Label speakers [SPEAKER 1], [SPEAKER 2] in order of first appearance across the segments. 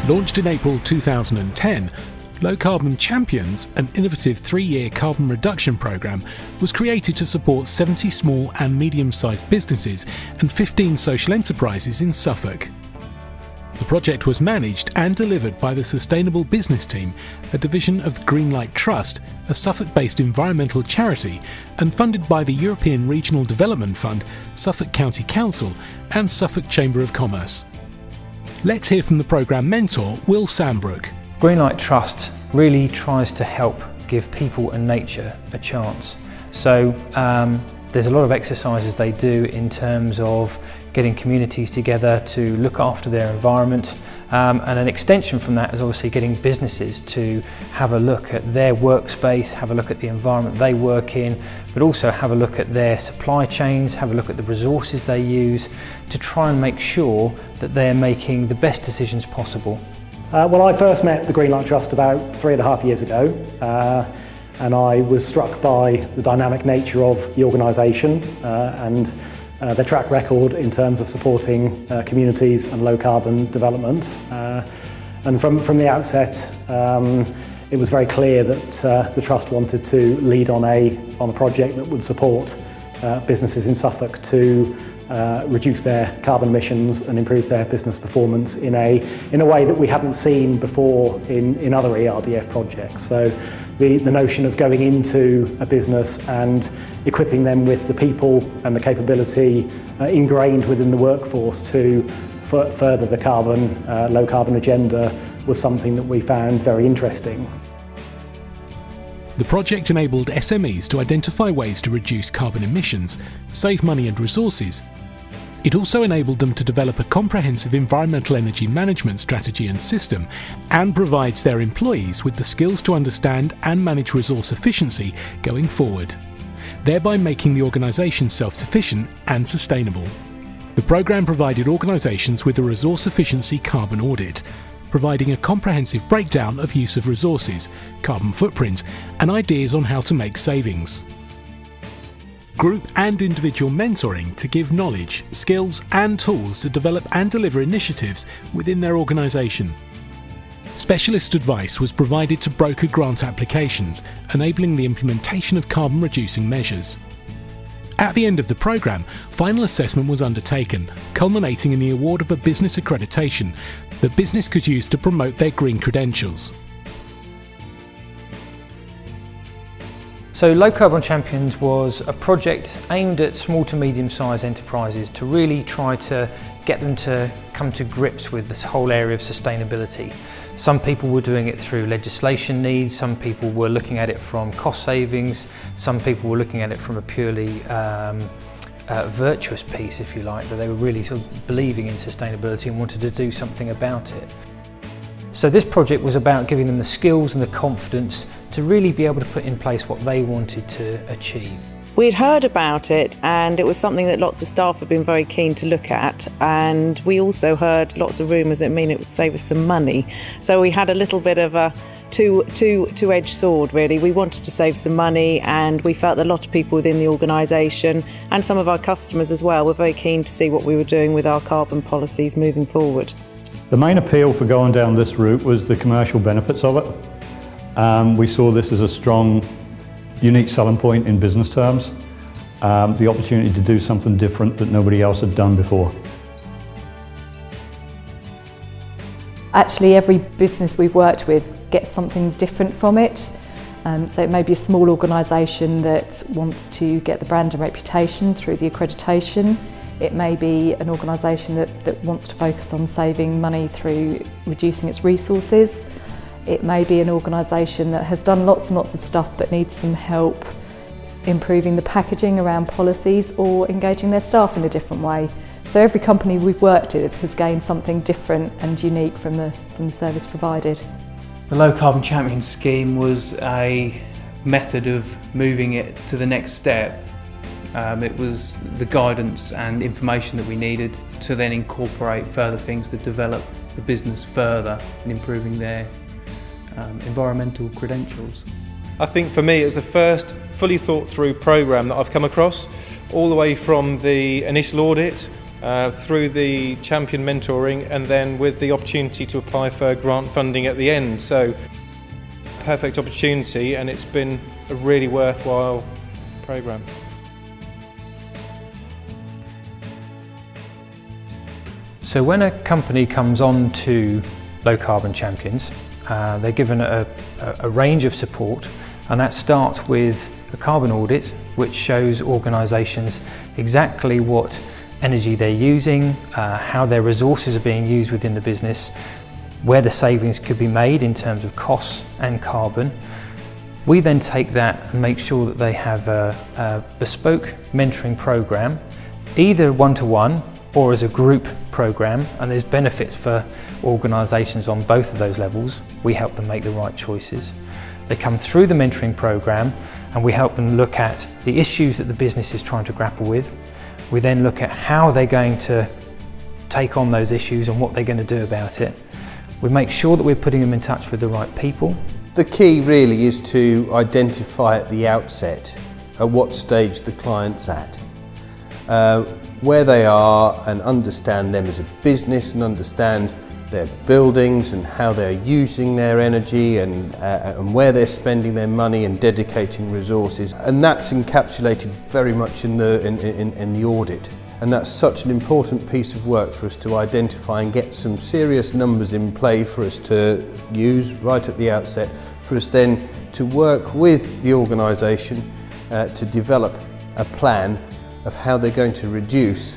[SPEAKER 1] Launched in April 2010, Low Carbon Champions, an innovative 3-year carbon reduction programme, was created to support 70 small and medium-sized businesses and 15 social enterprises in Suffolk. The project was managed and delivered by the Sustainable Business Team, a division of the Greenlight Trust, a Suffolk-based environmental charity, and funded by the European Regional Development Fund, Suffolk County Council and Suffolk Chamber of Commerce. Let's hear from the programme mentor, Will Sandbrook.
[SPEAKER 2] Greenlight Trust really tries to help give people and nature a chance. So there's a lot of exercises they do in terms of getting communities together to look after their environment, and an extension from that is obviously getting businesses to have a look at their workspace, have a look at the environment they work in, but also have a look at their supply chains, have a look at the resources they use to try and make sure that they're making the best decisions possible.
[SPEAKER 3] Well, I first met the Greenlight Trust about 3.5 years ago, and I was struck by the dynamic nature of the organisation and their track record in terms of supporting communities and low carbon development. And from the outset, it was very clear that the Trust wanted to lead on a project that would support businesses in Suffolk to reduce their carbon emissions and improve their business performance in a way that we hadn't seen before in other ERDF projects. So the notion of going into a business and equipping them with the people and the capability ingrained within the workforce to further the low carbon agenda was something that we found very interesting.
[SPEAKER 1] The project enabled SMEs to identify ways to reduce carbon emissions, save money and resources. It also enabled them to develop a comprehensive environmental energy management strategy and system, and provides their employees with the skills to understand and manage resource efficiency going forward, thereby making the organisation self-sufficient and sustainable. The programme provided organisations with a resource efficiency carbon audit, providing a comprehensive breakdown of use of resources, carbon footprint, and ideas on how to make savings. Group and individual mentoring to give knowledge, skills and tools to develop and deliver initiatives within their organisation. Specialist advice was provided to broker grant applications, enabling the implementation of carbon reducing measures. At the end of the programme, final assessment was undertaken, culminating in the award of a business accreditation that business could use to promote their green credentials.
[SPEAKER 2] So Low Carbon Champions was a project aimed at small to medium-sized enterprises to really try to get them to come to grips with this whole area of sustainability. Some people were doing it through legislation needs, some people were looking at it from cost savings, some people were looking at it from a purely virtuous piece, if you like, that they were really sort of believing in sustainability and wanted to do something about it. So this project was about giving them the skills and the confidence to really be able to put in place what they wanted to achieve.
[SPEAKER 4] We'd heard about it, and it was something that lots of staff had been very keen to look at, and we also heard lots of rumours that it would save us some money. So we had a little bit of a two-edged sword, really. We wanted to save some money, and we felt that a lot of people within the organisation and some of our customers as well were very keen to see what we were doing with our carbon policies moving forward.
[SPEAKER 5] The main appeal for going down this route was the commercial benefits of it. We saw this as a strong, unique selling point in business terms, the opportunity to do something different that nobody else had done before.
[SPEAKER 6] Actually, every business we've worked with gets something different from it. So it may be a small organisation that wants to get the brand and reputation through the accreditation. It may be an organisation that wants to focus on saving money through reducing its resources. It may be an organisation that has done lots and lots of stuff but needs some help improving the packaging around policies or engaging their staff in a different way. So every company we've worked with has gained something different and unique from the service provided.
[SPEAKER 7] The Low Carbon Champions scheme was a method of moving it to the next step. It was the guidance and information that we needed to then incorporate further things to develop the business further in improving their environmental credentials.
[SPEAKER 8] I think for me it was the first fully thought through programme that I've come across, all the way from the initial audit through the champion mentoring, and then with the opportunity to apply for grant funding at the end. So perfect opportunity, and it's been a really worthwhile programme.
[SPEAKER 2] So when a company comes on to Low Carbon Champions, they're given a range of support, and that starts with a carbon audit, which shows organisations exactly what energy they're using, how their resources are being used within the business, where the savings could be made in terms of costs and carbon. We then take that and make sure that they have a bespoke mentoring programme, either one-to-one or as a group programme, and there's benefits for organisations on both of those levels. We help them make the right choices. They come through the mentoring programme and we help them look at the issues that the business is trying to grapple with. We then look at how they're going to take on those issues and what they're going to do about it. We make sure that we're putting them in touch with the right people.
[SPEAKER 9] The key really is to identify at the outset at what stage the client's at, where they are, and understand them as a business and understand their buildings and how they're using their energy and where they're spending their money and dedicating resources. And that's encapsulated very much in the audit. And that's such an important piece of work for us to identify and get some serious numbers in play for us to use right at the outset, for us then to work with the organisation to develop a plan of how they're going to reduce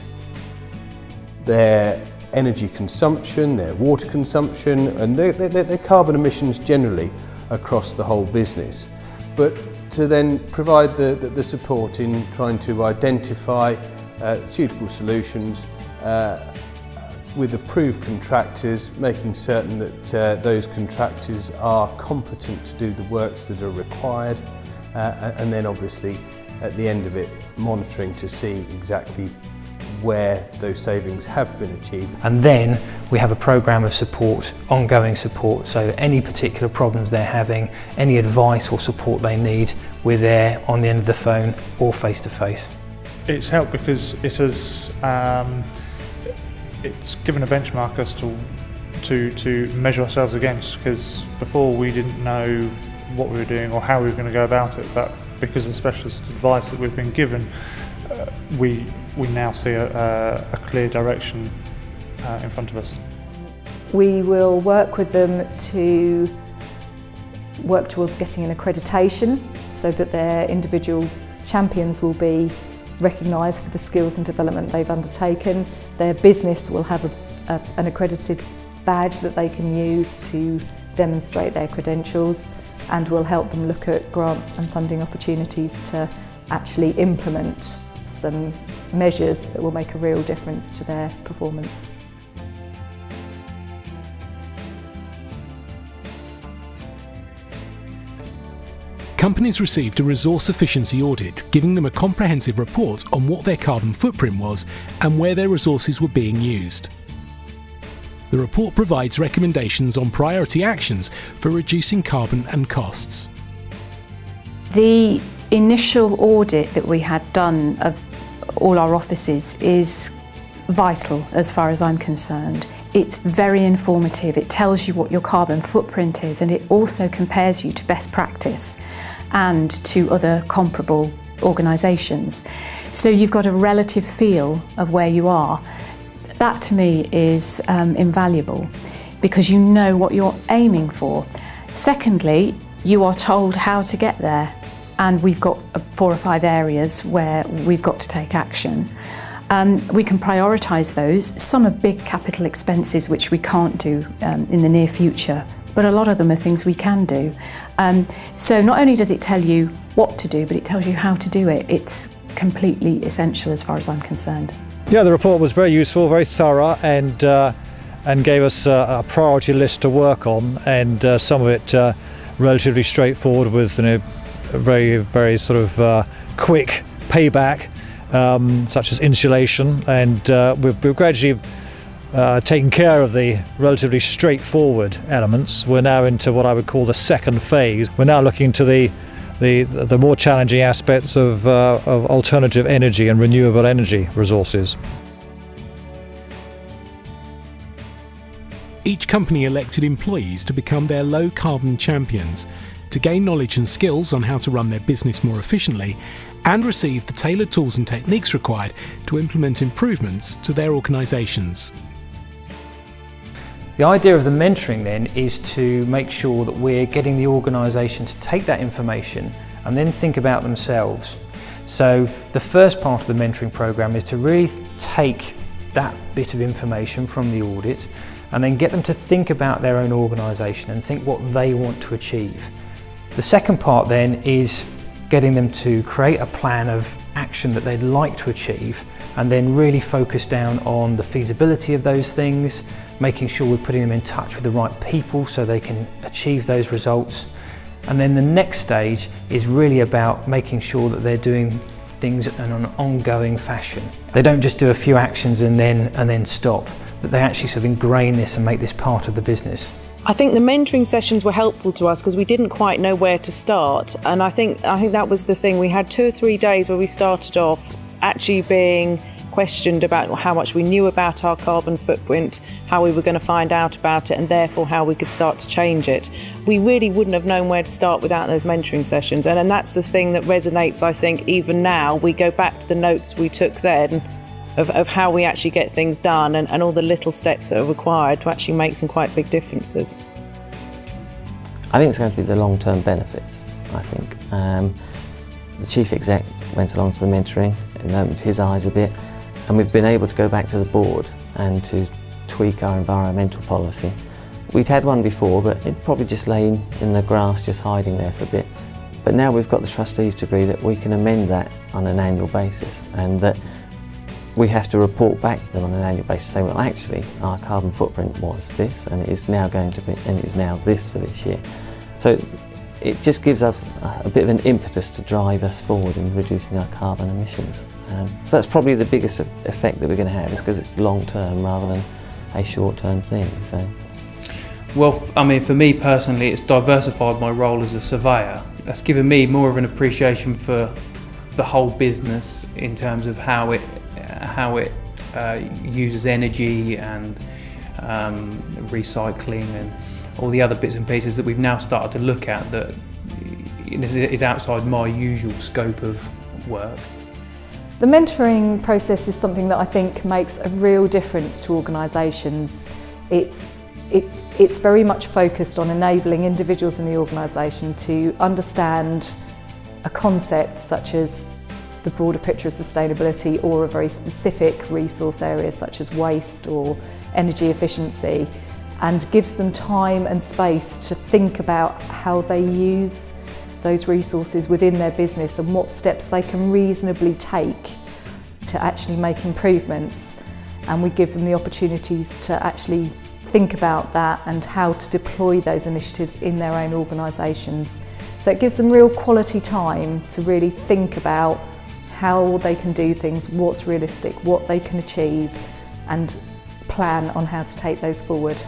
[SPEAKER 9] their energy consumption, their water consumption and their carbon emissions generally across the whole business. But to then provide the support in trying to identify suitable solutions with approved contractors, making certain that those contractors are competent to do the works that are required, and then obviously at the end of it monitoring to see exactly where those savings have been achieved.
[SPEAKER 2] And then we have a programme of support, ongoing support, so any particular problems they're having, any advice or support they need, we're there on the end of the phone or face to face.
[SPEAKER 10] It's helped because it has it's given a benchmark as to measure ourselves against, because before we didn't know what we were doing or how we were going to go about it, but because of the specialist advice that we've been given, we now see a clear direction in front of us.
[SPEAKER 6] We will work with them to work towards getting an accreditation so that their individual champions will be recognised for the skills and development they've undertaken. Their business will have an accredited badge that they can use to demonstrate their credentials, and will help them look at grant and funding opportunities to actually implement some measures that will make a real difference to their performance.
[SPEAKER 1] Companies received a resource efficiency audit, giving them a comprehensive report on what their carbon footprint was and where their resources were being used. The report provides recommendations on priority actions for reducing carbon and costs.
[SPEAKER 11] The initial audit that we had done of all our offices is vital as far as I'm concerned. It's very informative. It tells you what your carbon footprint is, and it also compares you to best practice and to other comparable organisations. So you've got a relative feel of where you are. That to me is invaluable, because you know what you're aiming for. Secondly, you are told how to get there, and we've got 4 or 5 areas where we've got to take action. We can prioritise those. Some are big capital expenses which we can't do in the near future, but a lot of them are things we can do. So not only does it tell you what to do, but it tells you how to do it. It's completely essential as far as I'm concerned.
[SPEAKER 12] Yeah, the report was very useful, very thorough, and gave us a priority list to work on, and some of it relatively straightforward with a very sort of quick payback, such as insulation, and we've gradually taken care of the relatively straightforward elements. We're now into what I would call the second phase. We're now looking to the more challenging aspects of alternative energy and renewable energy resources.
[SPEAKER 1] Each company elected employees to become their low carbon champions, to gain knowledge and skills on how to run their business more efficiently, and receive the tailored tools and techniques required to implement improvements to their organisations.
[SPEAKER 2] The idea of the mentoring then is to make sure that we're getting the organisation to take that information and then think about themselves. So the first part of the mentoring programme is to really take that bit of information from the audit and then get them to think about their own organisation and think what they want to achieve. The second part then is getting them to create a plan of action that they'd like to achieve and then really focus down on the feasibility of those things, making sure we're putting them in touch with the right people so they can achieve those results. And then the next stage is really about making sure that they're doing things in an ongoing fashion. They don't just do a few actions and then stop, that they actually sort of ingrain this and make this part of the business.
[SPEAKER 4] I think the mentoring sessions were helpful to us because we didn't quite know where to start, and I think that was the thing. We had 2 or 3 days where we started off actually being questioned about how much we knew about our carbon footprint, how we were going to find out about it, and therefore how we could start to change it. We really wouldn't have known where to start without those mentoring sessions, and that's the thing that resonates, I think, even now. We go back to the notes we took then of how we actually get things done and all the little steps that are required to actually make some quite big differences.
[SPEAKER 13] I think it's going to be the long-term benefits, I think. The chief exec went along to the mentoring and opened his eyes a bit, and we've been able to go back to the board and to tweak our environmental policy. We'd had one before, but it probably just lay in the grass, just hiding there for a bit. But now we've got the trustees to agree that we can amend that on an annual basis, and that we have to report back to them on an annual basis, saying, well, actually, our carbon footprint was this, and it is now going to be, and it is now this for this year. So it just gives us a bit of an impetus to drive us forward in reducing our carbon emissions. So that's probably the biggest effect that we're going to have, is because it's long-term rather than a short-term thing. So.
[SPEAKER 7] Well, I mean, for me personally, it's diversified my role as a surveyor. That's given me more of an appreciation for the whole business in terms of how it uses energy and recycling and all the other bits and pieces that we've now started to look at that is outside my usual scope of work.
[SPEAKER 6] The mentoring process is something that I think makes a real difference to organisations. It's very much focused on enabling individuals in the organisation to understand a concept such as the broader picture of sustainability or a very specific resource area such as waste or energy efficiency, and gives them time and space to think about how they use those resources within their business and what steps they can reasonably take to actually make improvements. And we give them the opportunities to actually think about that and how to deploy those initiatives in their own organisations. So it gives them real quality time to really think about how they can do things, what's realistic, what they can achieve, and plan on how to take those forward.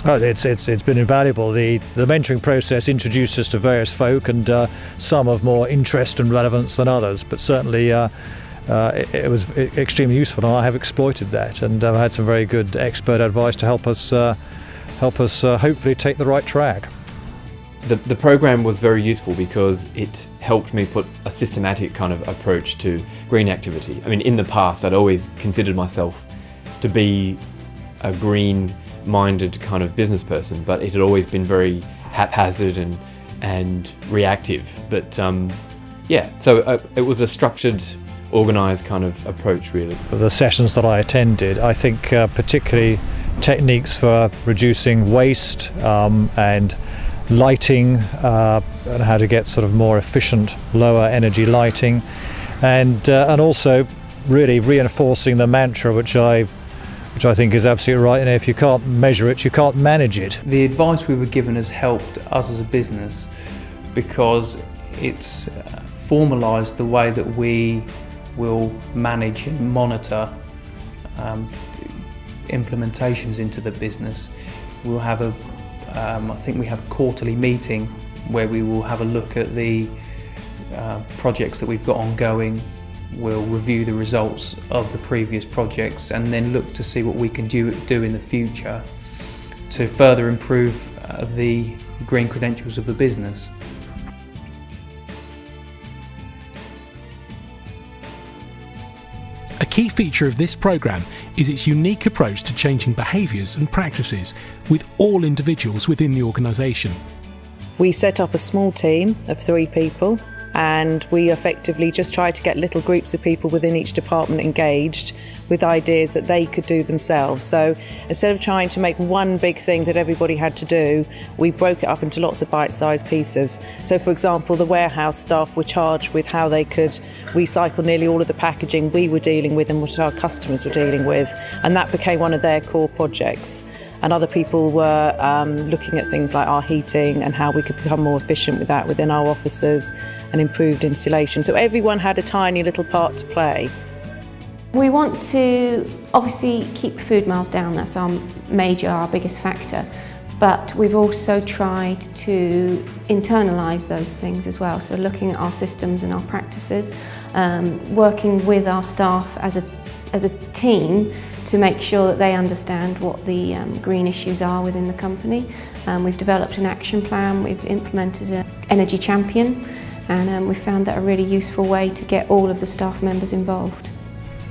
[SPEAKER 12] Oh, it's been invaluable. The mentoring process introduced us to various folk, and some of more interest and relevance than others, but certainly it was extremely useful, and I have exploited that, and I've had some very good expert advice to help us hopefully take the right track.
[SPEAKER 14] The program was very useful because it helped me put a systematic kind of approach to green activity. I mean, in the past, I'd always considered myself to be a green-minded kind of business person, but it had always been very haphazard and reactive. But yeah, so it was a structured, organised kind of approach, really.
[SPEAKER 12] The sessions that I attended, I think particularly techniques for reducing waste and lighting, and how to get sort of more efficient, lower energy lighting, and also really reinforcing the mantra which I think is absolutely right. And if you can't measure it, you can't manage it.
[SPEAKER 7] The advice we were given has helped us as a business because it's formalised the way that we will manage and monitor implementations into the business. We'll have I think we have a quarterly meeting where we will have a look at the projects that we've got ongoing. We'll review the results of the previous projects and then look to see what we can do in the future. to further improve the green credentials of the business.
[SPEAKER 1] A key feature of this programme is its unique approach to changing behaviours and practices with all individuals within the organisation.
[SPEAKER 4] We set up a small team of 3 people, and we effectively just tried to get little groups of people within each department engaged with ideas that they could do themselves. So instead of trying to make one big thing that everybody had to do, we broke it up into lots of bite-sized pieces. So for example, the warehouse staff were charged with how they could recycle nearly all of the packaging we were dealing with and what our customers were dealing with, and that became one of their core projects. And other people were looking at things like our heating and how we could become more efficient with that within our offices and improved insulation. So everyone had a tiny little part to play.
[SPEAKER 15] We want to obviously keep food miles down, that's our biggest factor, but we've also tried to internalise those things as well. So looking at our systems and our practices, working with our staff as a team to make sure that they understand what the green issues are within the company. We've developed an action plan, we've implemented an energy champion, and we've found that a really useful way to get all of the staff members involved.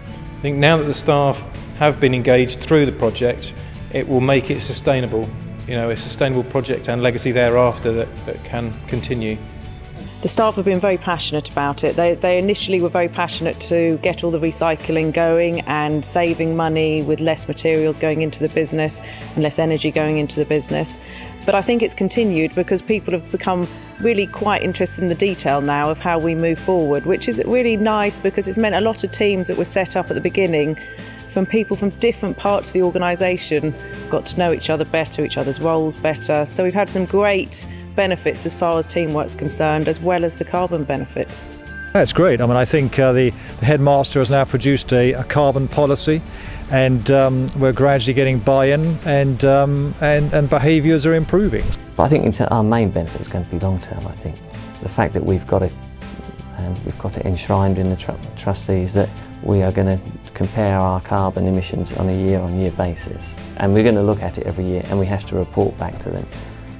[SPEAKER 8] I think now that the staff have been engaged through the project, it will make it sustainable, a sustainable project and legacy thereafter that can continue.
[SPEAKER 4] The staff have been very passionate about it. They initially were very passionate to get all the recycling going and saving money with less materials going into the business and less energy going into the business. But I think it's continued because people have become really quite interested in the detail now of how we move forward, which is really nice because it's meant a lot of teams that were set up at the beginning from people from different parts of the organisation got to know each other better, each other's roles better. So we've had some great benefits as far as teamwork's concerned, as well as the carbon benefits.
[SPEAKER 12] That's great. I mean, I think the headmaster has now produced a carbon policy, and we're gradually getting buy-in, and behaviours are improving.
[SPEAKER 13] But I think our main benefit is going to be long-term. I think the fact that we've got it enshrined in the trustees that we are going to compare our carbon emissions on a year-on-year basis, and we're going to look at it every year, and we have to report back to them.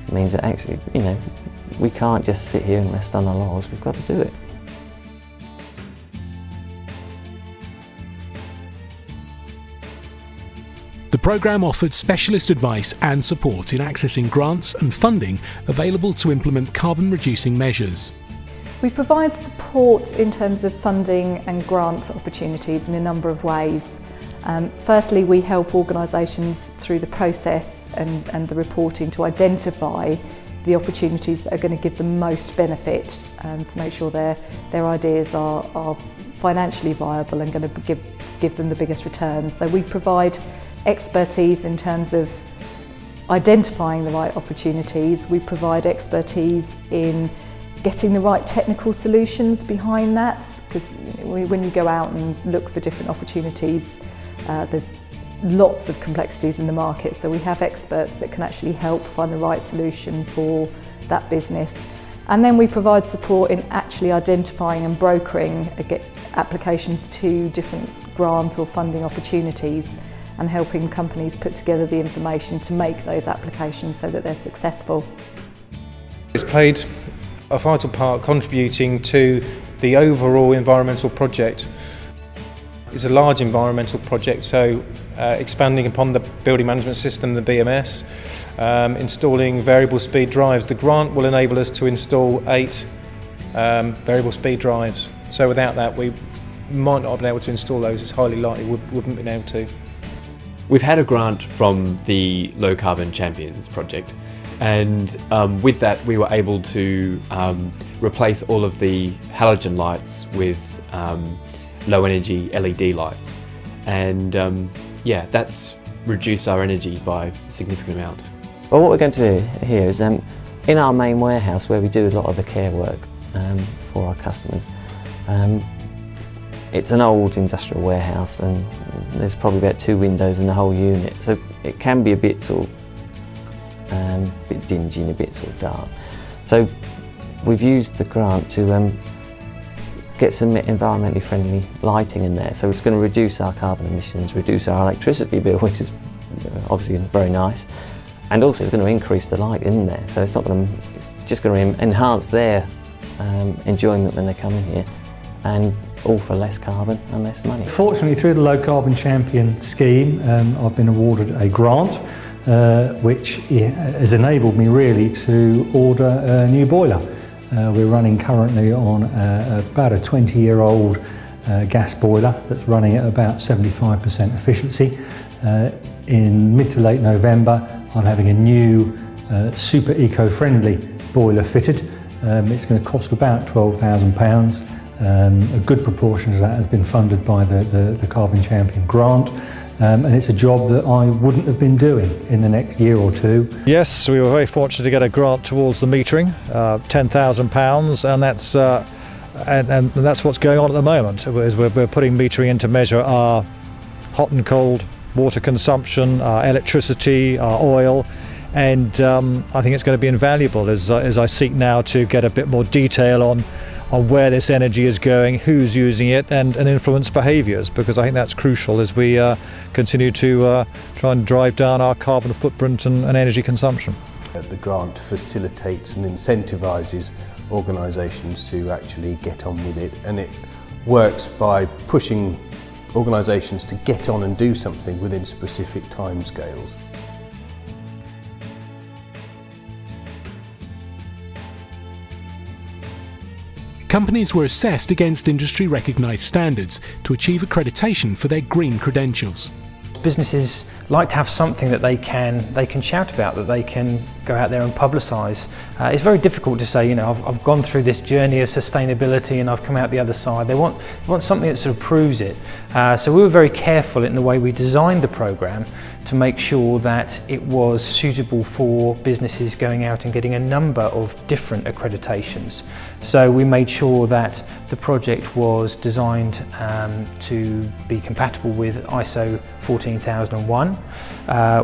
[SPEAKER 13] It means that actually, we can't just sit here and rest on our laurels. We've got to do it.
[SPEAKER 1] The programme offered specialist advice and support in accessing grants and funding available to implement carbon-reducing measures.
[SPEAKER 6] We provide support in terms of funding and grant opportunities in a number of ways. Firstly, we help organisations through the process and the reporting to identify the opportunities that are going to give them most benefit, to make sure their ideas are financially viable and going to give them the biggest returns. So we provide expertise in terms of identifying the right opportunities. We provide expertise in getting the right technical solutions behind that, because when you go out and look for different opportunities, there's lots of complexities in the market, so we have experts that can actually help find the right solution for that business. And then we provide support in actually identifying and brokering applications to different grant or funding opportunities, and helping companies put together the information to make those applications so that they're successful.
[SPEAKER 8] It's played a vital part contributing to the overall environmental project. It's a large environmental project, so expanding upon the building management system, the BMS, installing variable speed drives. The grant will enable us to install 8 variable speed drives. So without that, we might not have been able to install those. It's highly likely we wouldn't have been able to.
[SPEAKER 14] We've had a grant from the Low Carbon Champions project, and with that we were able to replace all of the halogen lights with low energy LED lights, and that's reduced our energy by a significant amount.
[SPEAKER 13] Well, what we're going to do here is in our main warehouse, where we do a lot of the care work for our customers. It's an old industrial warehouse, and there's probably about 2 windows in the whole unit, so it can be a bit bit dingy and a bit dark. So we've used the grant to get some environmentally friendly lighting in there, so it's going to reduce our carbon emissions, reduce our electricity bill, which is obviously very nice, and also it's going to increase the light in there, so it's just going to enhance their enjoyment when they come in here, and all for less carbon and less money.
[SPEAKER 16] Fortunately, through the Low Carbon Champion scheme, I've been awarded a grant which has enabled me really to order a new boiler. We're running currently on about a 20-year-old gas boiler that's running at about 75% efficiency. In mid to late November, I'm having a new super eco-friendly boiler fitted. It's going to cost about £12,000. A good proportion of that has been funded by the Carbon Champion grant, and it's a job that I wouldn't have been doing in the next year or two.
[SPEAKER 12] Yes, we were very fortunate to get a grant towards the metering, £10,000, and that's what's going on at the moment. We're putting metering in to measure our hot and cold water consumption, our electricity, our oil, and I think it's going to be invaluable as I seek now to get a bit more detail on where this energy is going, who's using it, and influence behaviours, because I think that's crucial as we continue to try and drive down our carbon footprint and energy consumption.
[SPEAKER 9] The grant facilitates and incentivises organisations to actually get on with it, and it works by pushing organisations to get on and do something within specific timescales.
[SPEAKER 1] Companies were assessed against industry recognised standards to achieve accreditation for their green credentials.
[SPEAKER 2] Businesses like to have something that they can shout about, that they can go out there and publicise. It's very difficult to say, you know, I've gone through this journey of sustainability and I've come out the other side. They want something that sort of proves it. So we were very careful in the way we designed the programme to make sure that it was suitable for businesses going out and getting a number of different accreditations. So we made sure that the project was designed to be compatible with ISO 14001,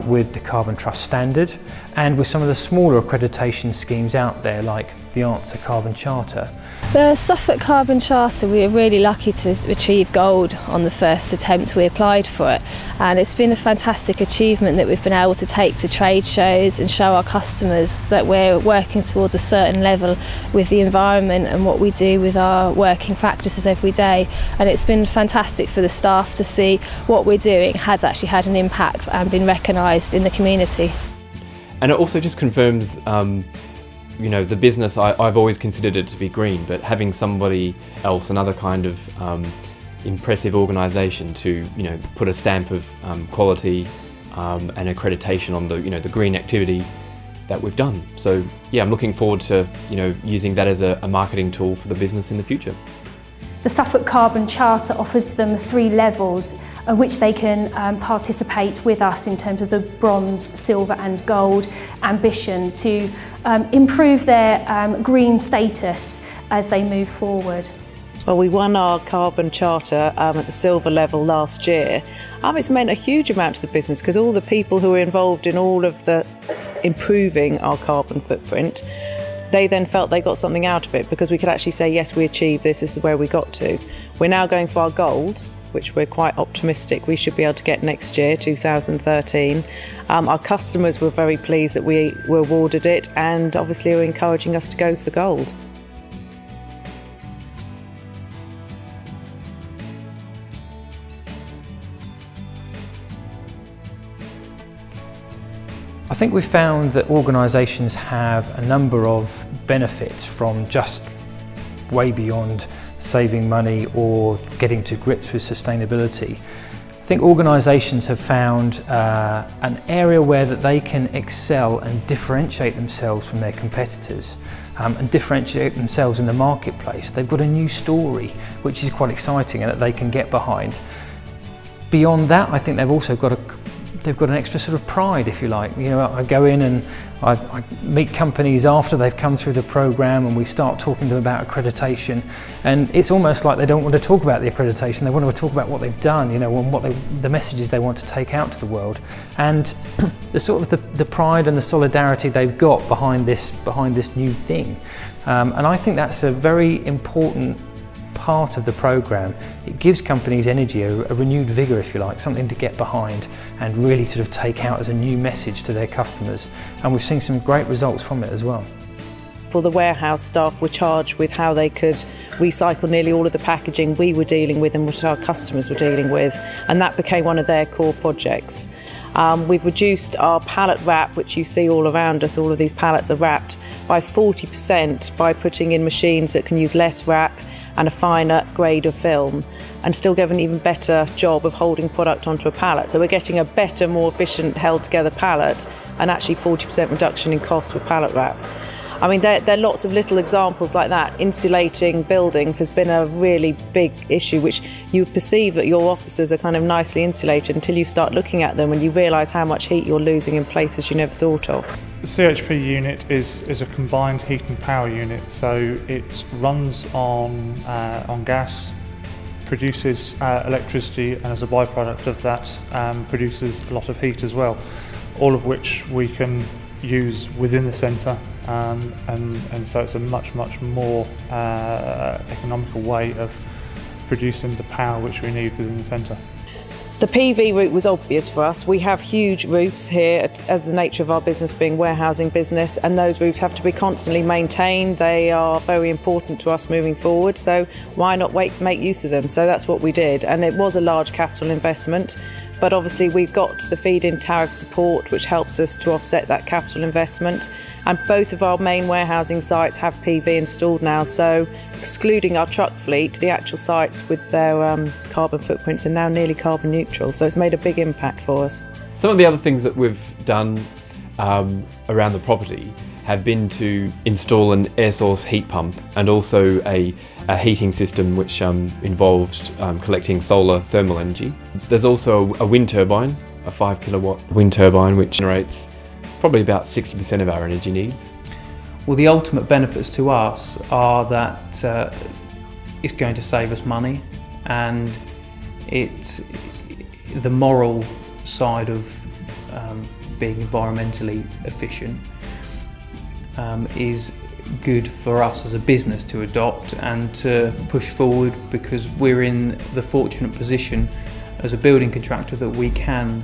[SPEAKER 2] with the Carbon Trust standard, and with some of the smaller accreditation schemes out there like the Answer Carbon Charter.
[SPEAKER 17] The Suffolk Carbon Charter, we were really lucky to achieve gold on the first attempt we applied for it, and it's been a fantastic achievement that we've been able to take to trade shows and show our customers that we're working towards a certain level with the environment and what we do with our working practices every day. And it's been fantastic for the staff to see what we're doing has actually had an impact and been recognised in the community.
[SPEAKER 14] And it also just confirms you know, the business, I've always considered it to be green, but having somebody else, another kind of impressive organisation to, you know, put a stamp of quality and accreditation on the, you know, the green activity that we've done. So yeah, I'm looking forward to, you know, using that as a marketing tool for the business in the future.
[SPEAKER 18] The Suffolk Carbon Charter offers them 3 levels at which they can participate with us in terms of the bronze, silver and gold ambition to improve their green status as they move forward.
[SPEAKER 4] Well, we won our Carbon Charter at the silver level last year. It's meant a huge amount to the business because all the people who are involved in all of the improving our carbon footprint, they then felt they got something out of it because we could actually say, yes, we achieved this is where we got to. We're now going for our gold, which we're quite optimistic we should be able to get next year, 2013. Our customers were very pleased that we were awarded it, and obviously are encouraging us to go for gold.
[SPEAKER 2] I think we've found that organisations have a number of benefits from just way beyond saving money or getting to grips with sustainability. I think organisations have found an area where that they can excel and differentiate themselves from their competitors and differentiate themselves in the marketplace. They've got a new story which is quite exciting and that they can get behind. Beyond that, I think they've also got an extra sort of pride, if you like. You know, I go in and I meet companies after they've come through the programme and we start talking to them about accreditation, and it's almost like they don't want to talk about the accreditation, they want to talk about what they've done, you know, and what the messages they want to take out to the world. And the sort of the pride and the solidarity they've got behind this new thing. And I think that's a very important part of the programme, it gives companies energy, a renewed vigour if you like, something to get behind and really sort of take out as a new message to their customers. And we've seen some great results from it as well.
[SPEAKER 4] The warehouse staff were charged with how they could recycle nearly all of the packaging we were dealing with and what our customers were dealing with, and that became one of their core projects. We've reduced our pallet wrap, which you see all around us, all of these pallets are wrapped, by 40% by putting in machines that can use less wrap and a finer grade of film, and still give an even better job of holding product onto a pallet. So we're getting a better, more efficient held together pallet, and actually 40% reduction in cost with pallet wrap. I mean, there are lots of little examples like that. Insulating buildings has been a really big issue, which you perceive that your offices are kind of nicely insulated until you start looking at them and you realise how much heat you're losing in places you never thought of.
[SPEAKER 10] The CHP unit is a combined heat and power unit, so it runs on gas, produces electricity, and as a byproduct of that produces a lot of heat as well, all of which we can use within the centre, and so it's a much more economical way of producing the power which we need within the centre.
[SPEAKER 4] The PV route was obvious for us. We have huge roofs here as the nature of our business being warehousing business, and those roofs have to be constantly maintained. They are very important to us moving forward, so why not make use of them? So that's what we did, and it was a large capital investment, but obviously we've got the feed-in tariff support which helps us to offset that capital investment, and both of our main warehousing sites have PV installed now, so excluding our truck fleet, the actual sites with their carbon footprints are now nearly carbon neutral, so it's made a big impact for us.
[SPEAKER 14] Some of the other things that we've done around the property have been to install an air source heat pump and also a heating system which involved collecting solar thermal energy. There's also a wind turbine, a 5 kilowatt wind turbine which generates probably about 60% of our energy needs.
[SPEAKER 7] Well, the ultimate benefits to us are that it's going to save us money, and the moral side of being environmentally efficient is good for us as a business to adopt and to push forward, because we're in the fortunate position as a building contractor that we can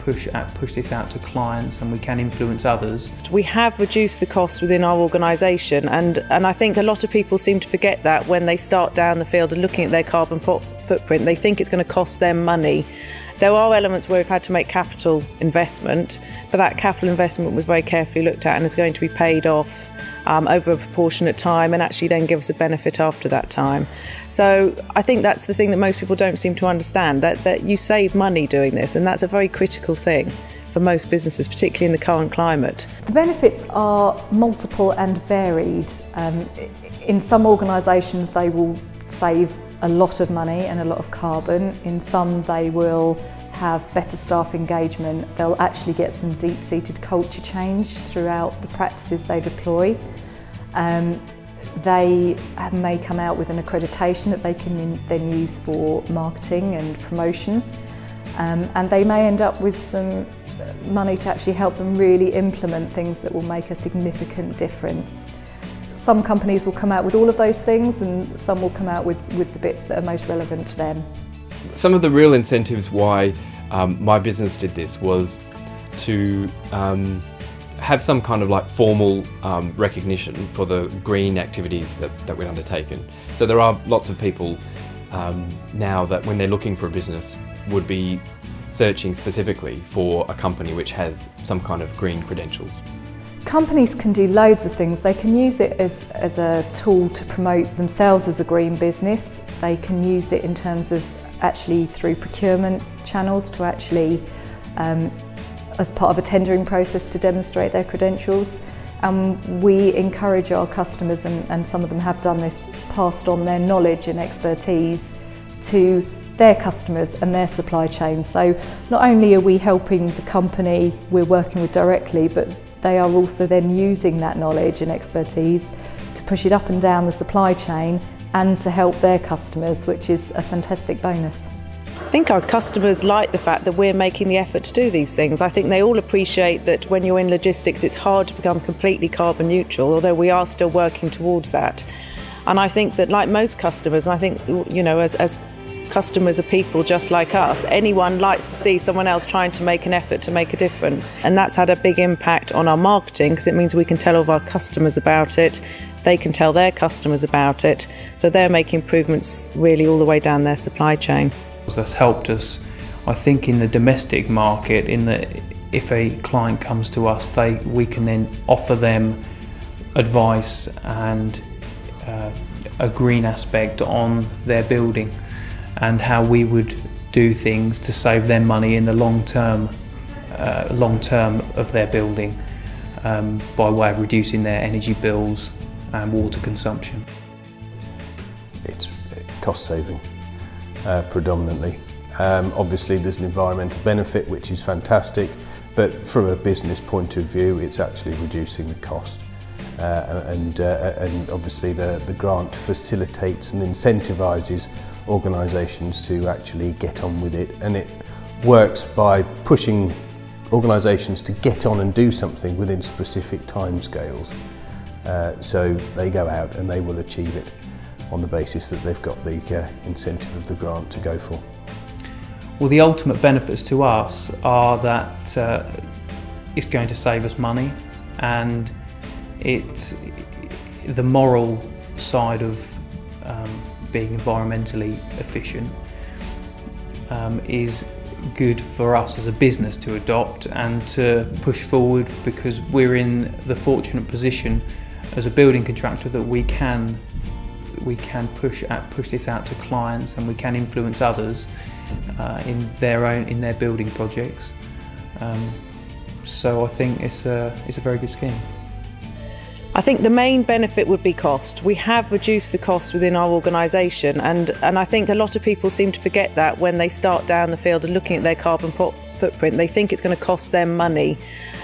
[SPEAKER 7] push this out to clients, and we can influence others.
[SPEAKER 4] We have reduced the costs within our organisation, and I think a lot of people seem to forget that when they start down the field and looking at their carbon footprint. They think it's going to cost them money. There are elements where we've had to make capital investment, but that capital investment was very carefully looked at and is going to be paid off over a proportionate time, and actually then give us a benefit after that time. So I think that's the thing that most people don't seem to understand, that you save money doing this, and that's a very critical thing for most businesses, particularly in the current climate.
[SPEAKER 6] The benefits are multiple and varied. In some organisations they will save a lot of money and a lot of carbon. In some they will have better staff engagement. They'll actually get some deep-seated culture change throughout the practices they deploy. They may come out with an accreditation that they can then use for marketing and promotion, and they may end up with some money to actually help them really implement things that will make a significant difference. Some companies will come out with all of those things, and some will come out with the bits that are most relevant to them.
[SPEAKER 14] Some of the real incentives why my business did this was to have some kind of like formal recognition for the green activities that we'd undertaken. So there are lots of people now that when they're looking for a business would be searching specifically for a company which has some kind of green credentials.
[SPEAKER 6] Companies can do loads of things. They can use it as a tool to promote themselves as a green business. They can use it in terms of actually through procurement channels to actually, as part of a tendering process, to demonstrate their credentials. And we encourage our customers, and some of them have done this, passed on their knowledge and expertise to their customers and their supply chain. So not only are we helping the company we're working with directly, but they are also then using that knowledge and expertise to push it up and down the supply chain and to help their customers, which is a fantastic bonus.
[SPEAKER 4] I think our customers like the fact that we're making the effort to do these things. I think they all appreciate that when you're in logistics it's hard to become completely carbon neutral, although we are still working towards that. And I think that, like most customers, and I think, you know, as customers are people just like us, anyone likes to see someone else trying to make an effort to make a difference. And that's had a big impact on our marketing, because it means we can tell all of our customers about it, they can tell their customers about it, so they're making improvements really all the way down their supply chain.
[SPEAKER 7] That's helped us, I think, in the domestic market, in that if a client comes to us, we can then offer them advice and a green aspect on their building, and how we would do things to save them money in the long term of their building, by way of reducing their energy bills and water consumption.
[SPEAKER 9] It's cost saving predominantly. Obviously there's an environmental benefit, which is fantastic, but from a business point of view it's actually reducing the cost. And obviously the grant facilitates and incentivises organisations to actually get on with it, and it works by pushing organisations to get on and do something within specific timescales. So they go out and they will achieve it on the basis that they've got the incentive of the grant to go for.
[SPEAKER 7] Well, the ultimate benefits to us are that it's going to save us money, and the moral side of being environmentally efficient is good for us as a business to adopt and to push forward, because we're in the fortunate position as a building contractor that we can push this out to clients, and we can influence others in their building projects. So I think it's a very good scheme.
[SPEAKER 4] I think the main benefit would be cost. We have reduced the cost within our organisation, and I think a lot of people seem to forget that when they start down the field and looking at their carbon footprint. They think it's going to cost them money.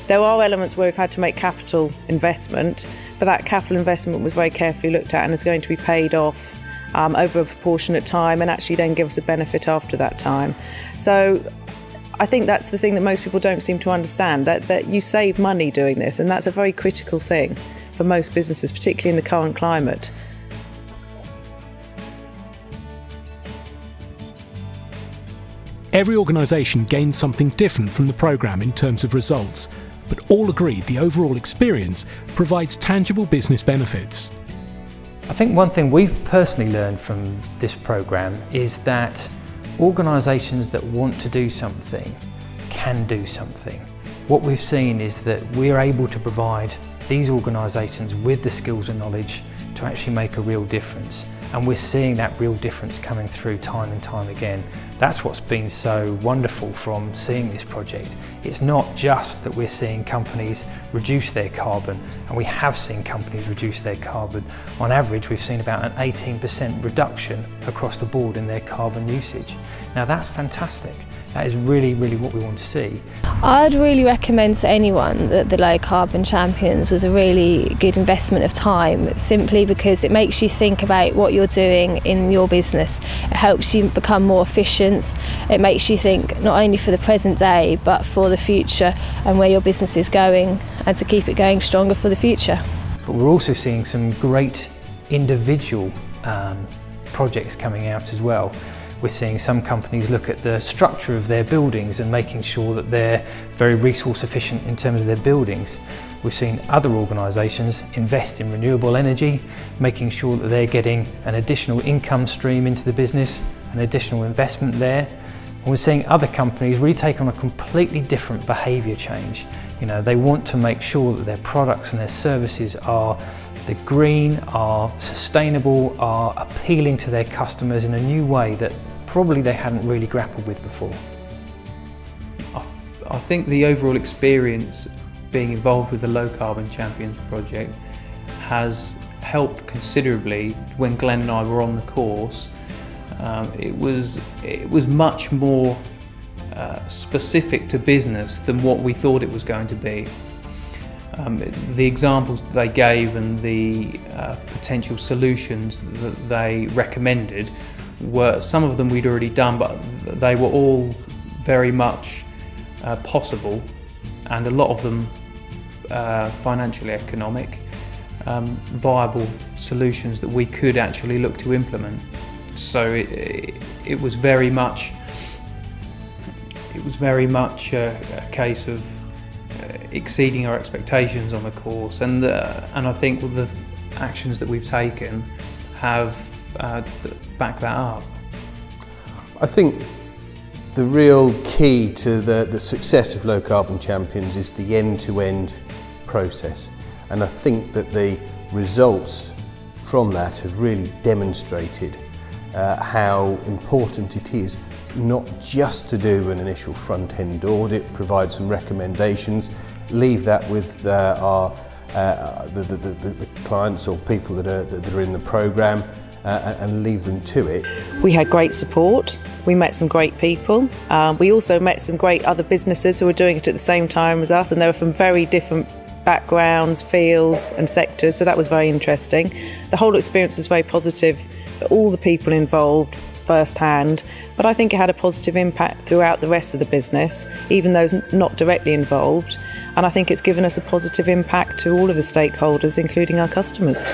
[SPEAKER 4] There are elements where we've had to make capital investment, but that capital investment was very carefully looked at and is going to be paid off over a proportionate time, and actually then give us a benefit after that time. So I think that's the thing that most people don't seem to understand, that you save money doing this, and that's a very critical thing for most businesses, particularly in the current climate.
[SPEAKER 1] Every organisation gains something different from the programme in terms of results, but all agreed the overall experience provides tangible business benefits.
[SPEAKER 2] I think one thing we've personally learned from this programme is that organisations that want to do something can do something. What we've seen is that we're able to provide these organisations with the skills and knowledge to actually make a real difference. And we're seeing that real difference coming through time and time again. That's what's been so wonderful from seeing this project. It's not just that we're seeing companies reduce their carbon, and we have seen companies reduce their carbon. On average, we've seen about an 18% reduction across the board in their carbon usage. Now that's fantastic. That is really, really what we want to see.
[SPEAKER 17] I'd really recommend to anyone that the Low Carbon Champions was a really good investment of time, simply because it makes you think about what you're doing in your business. It helps you become more efficient. It makes you think not only for the present day, but for the future and where your business is going, and to keep it going stronger for the future.
[SPEAKER 2] But we're also seeing some great individual projects coming out as well. We're seeing some companies look at the structure of their buildings and making sure that they're very resource efficient in terms of their buildings. We've seen other organisations invest in renewable energy, making sure that they're getting an additional income stream into the business, an additional investment there. And we're seeing other companies really take on a completely different behaviour change. You know, they want to make sure that their products and their services are green, are sustainable, are appealing to their customers in a new way that probably they hadn't really grappled with before.
[SPEAKER 7] I think the overall experience being involved with the Low Carbon Champions project has helped considerably. When Glenn and I were on the course, it was much more specific to business than what we thought it was going to be. The examples that they gave and the potential solutions that they recommended were, some of them we'd already done, but they were all very much possible, and a lot of them financially economic. viable solutions that we could actually look to implement. So it was very much a case of exceeding our expectations on the course, and I think the actions that we've taken have backed that up.
[SPEAKER 9] I think the real key to the success of Low Carbon Champions is the end-to-end process, and I think that the results from that have really demonstrated how important it is not just to do an initial front-end audit, provide some recommendations, leave that with the clients or people that are in the programme, and leave them to it.
[SPEAKER 4] We had great support, we met some great people, we also met some great other businesses who were doing it at the same time as us, and they were from very different backgrounds, fields and sectors, so that was very interesting. The whole experience was very positive for all the people involved firsthand, but I think it had a positive impact throughout the rest of the business, even those not directly involved, and I think it's given us a positive impact to all of the stakeholders, including our customers.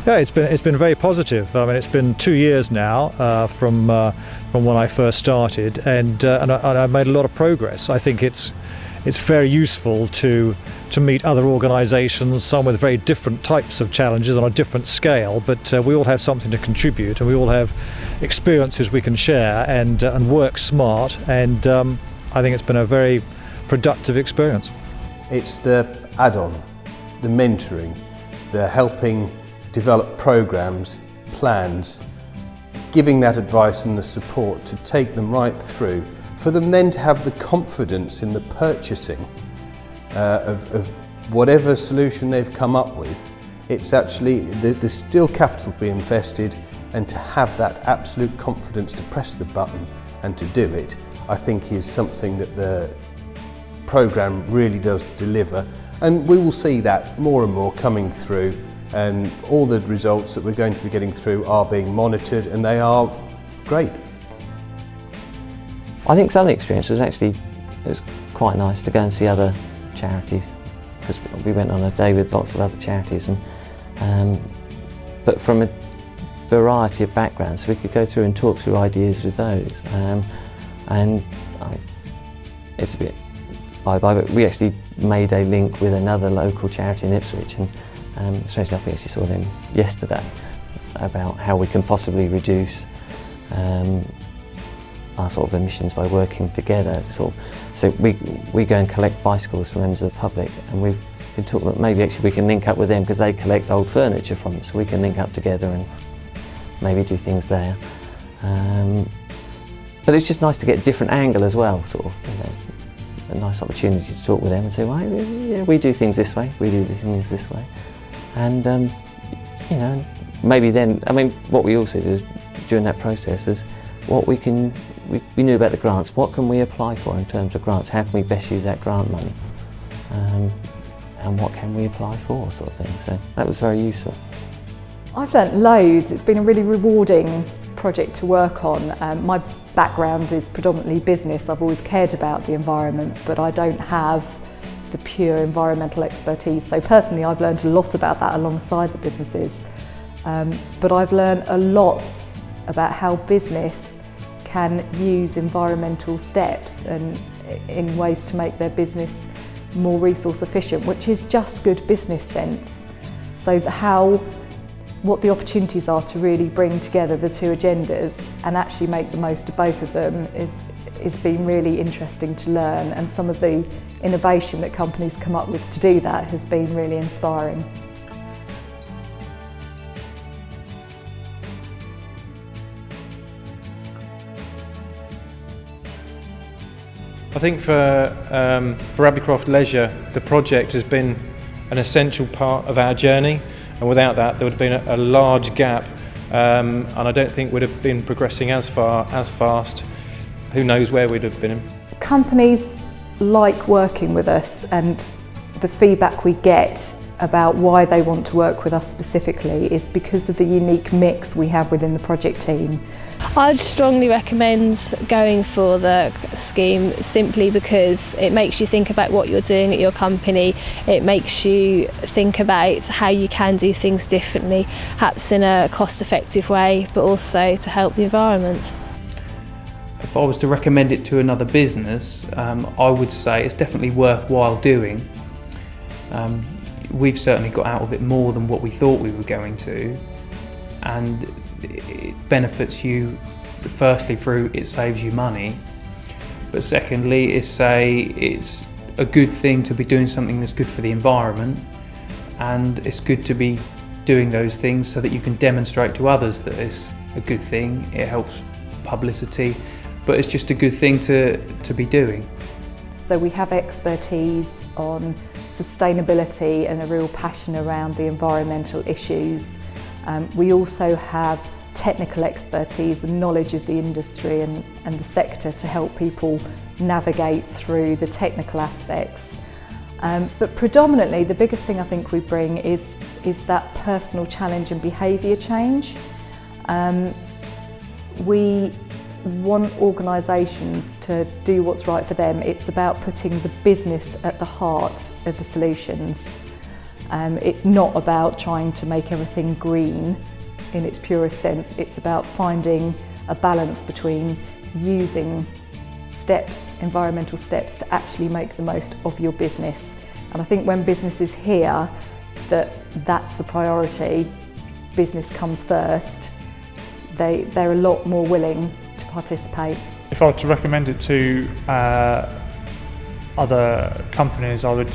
[SPEAKER 12] Yeah, it's been very positive. I mean, it's been 2 years now from when I first started, and I made a lot of progress. I think it's very useful to meet other organisations, some with very different types of challenges on a different scale, but we all have something to contribute, and we all have experiences we can share and work smart, and I think it's been a very productive experience.
[SPEAKER 9] It's the add-on, the mentoring, the helping develop programmes, plans, giving that advice and the support to take them right through, for them then to have the confidence in the purchasing of whatever solution they've come up with. It's actually, there's still capital to be invested, and to have that absolute confidence to press the button and to do it, I think is something that the programme really does deliver, and we will see that more and more coming through, and all the results that we're going to be getting through are being monitored, and they are great.
[SPEAKER 13] I think some of the experience was it was quite nice to go and see other charities, because we went on a day with lots of other charities, and but from a variety of backgrounds, so we could go through and talk through ideas with those, and it's a bit bye-bye, but we actually made a link with another local charity in Ipswich, and strangely enough we actually saw them yesterday about how we can possibly reduce our sort of emissions by working together. So we go and collect bicycles from members of the public, and we've been talking about maybe actually we can link up with them, because they collect old furniture from it, so we can link up together and maybe do things there. But it's just nice to get a different angle as well, sort of, a nice opportunity to talk with them and say, well, yeah, we do things this way, we do things this way. And, maybe then, what we also did during that process is what we knew about the grants. What can we apply for in terms of grants? How can we best use that grant money? And what can we apply for, sort of thing. So that was very useful.
[SPEAKER 6] I've learnt loads. It's been a really rewarding project to work on. My background is predominantly business. I've always cared about the environment, but I don't have the pure environmental expertise. So personally, I've learned a lot about that alongside the businesses. But I've learned a lot about how business can use environmental steps and in ways to make their business more resource efficient, which is just good business sense. So what the opportunities are to really bring together the two agendas and actually make the most of both of them is been really interesting to learn, and some of the innovation that companies come up with to do that has been really inspiring.
[SPEAKER 8] I think for Abbeycroft Leisure, the project has been an essential part of our journey, and without that there would have been a large gap, and I don't think we'd have been progressing as fast. Who knows where we'd have been.
[SPEAKER 6] Companies like working with us, and the feedback we get about why they want to work with us specifically is because of the unique mix we have within the project team.
[SPEAKER 17] I'd strongly recommend going for the scheme simply because it makes you think about what you're doing at your company. It makes you think about how you can do things differently, perhaps in a cost-effective way, but also to help the environment.
[SPEAKER 7] If I was to recommend it to another business, I would say it's definitely worthwhile doing. We've certainly got out of it more than what we thought we were going to, and it benefits you firstly through it saves you money, but secondly it's a good thing to be doing something that's good for the environment, and it's good to be doing those things so that you can demonstrate to others that it's a good thing. It helps publicity, but it's just a good thing to be doing.
[SPEAKER 6] So we have expertise on sustainability and a real passion around the environmental issues. We also have technical expertise and knowledge of the industry and the sector to help people navigate through the technical aspects. But predominantly the biggest thing I think we bring is that personal challenge and behaviour change. We want organisations to do what's right for them. It's about putting the business at the heart of the solutions. It's not about trying to make everything green in its purest sense. It's about finding a balance between using steps, environmental steps, to actually make the most of your business. And I think when businesses hear that that's the priority, business comes first, they're a lot more willing to participate.
[SPEAKER 10] If I were to recommend it to other companies, I would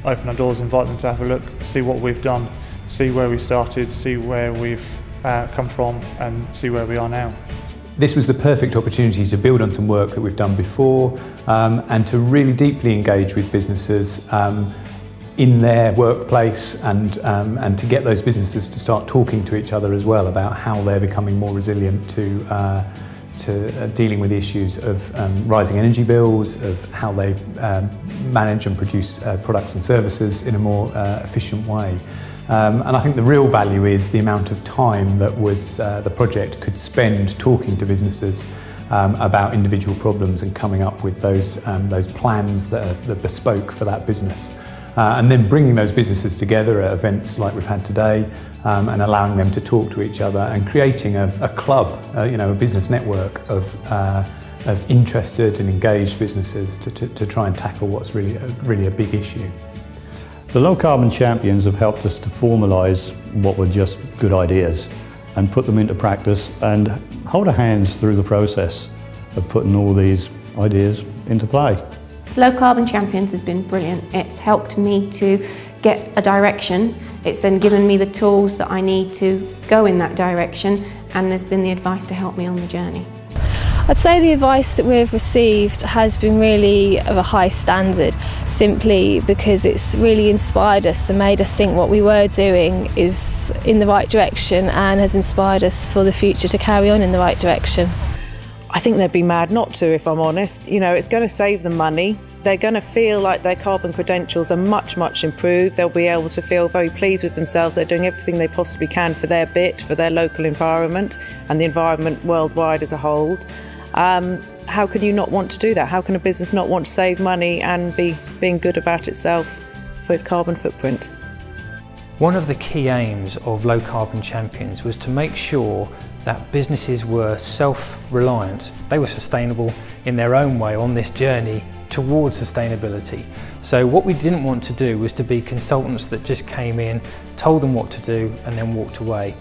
[SPEAKER 10] open our doors, invite them to have a look, see what we've done, see where we started, see where we've come from, and see where we are now.
[SPEAKER 19] This was the perfect opportunity to build on some work that we've done before, and to really deeply engage with businesses in their workplace, and to get those businesses to start talking to each other as well about how they're becoming more resilient to dealing with the issues of rising energy bills, of how they manage and produce products and services in a more efficient way. And I think the real value is the amount of time that the project could spend talking to businesses about individual problems and coming up with those plans that are bespoke for that business. And then bringing those businesses together at events like we've had today, and allowing them to talk to each other and creating a club, a business network of interested and engaged businesses to try and tackle what's really a big issue.
[SPEAKER 5] The Low Carbon Champions have helped us to formalise what were just good ideas and put them into practice and hold our hands through the process of putting all these ideas into play.
[SPEAKER 15] Low Carbon Champions has been brilliant. It's helped me to get a direction. It's then given me the tools that I need to go in that direction, and there's been the advice to help me on the journey.
[SPEAKER 17] I'd say the advice that we've received has been really of a high standard, simply because it's really inspired us and made us think what we were doing is in the right direction, and has inspired us for the future to carry on in the right direction.
[SPEAKER 4] I think they'd be mad not to, if I'm honest. It's going to save them money. They're going to feel like their carbon credentials are much, much improved. They'll be able to feel very pleased with themselves. They're doing everything they possibly can for their bit, for their local environment and the environment worldwide as a whole. How can you not want to do that? How can a business not want to save money and be being good about itself for its carbon footprint?
[SPEAKER 2] One of the key aims of Low Carbon Champions was to make sure that businesses were self-reliant. They were sustainable in their own way on this journey towards sustainability. So what we didn't want to do was to be consultants that just came in, told them what to do and then walked away.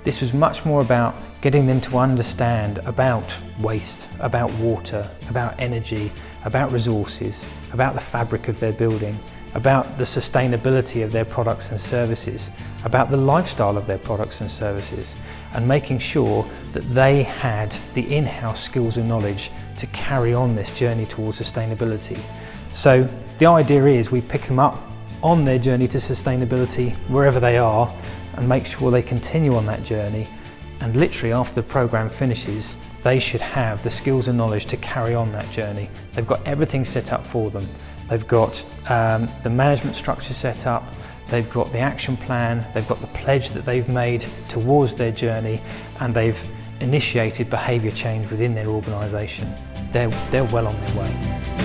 [SPEAKER 2] This was much more about getting them to understand about waste, about water, about energy, about resources, about the fabric of their building, about the sustainability of their products and services, about the lifestyle of their products and services, and making sure that they had the in-house skills and knowledge to carry on this journey towards sustainability. So the idea is we pick them up on their journey to sustainability wherever they are and make sure they continue on that journey, and literally after the programme finishes they should have the skills and knowledge to carry on that journey. They've got everything set up for them. They've got the management structure set up, they've got the action plan, they've got the pledge that they've made towards their journey, and they've initiated behaviour change within their organisation, they're well on their way.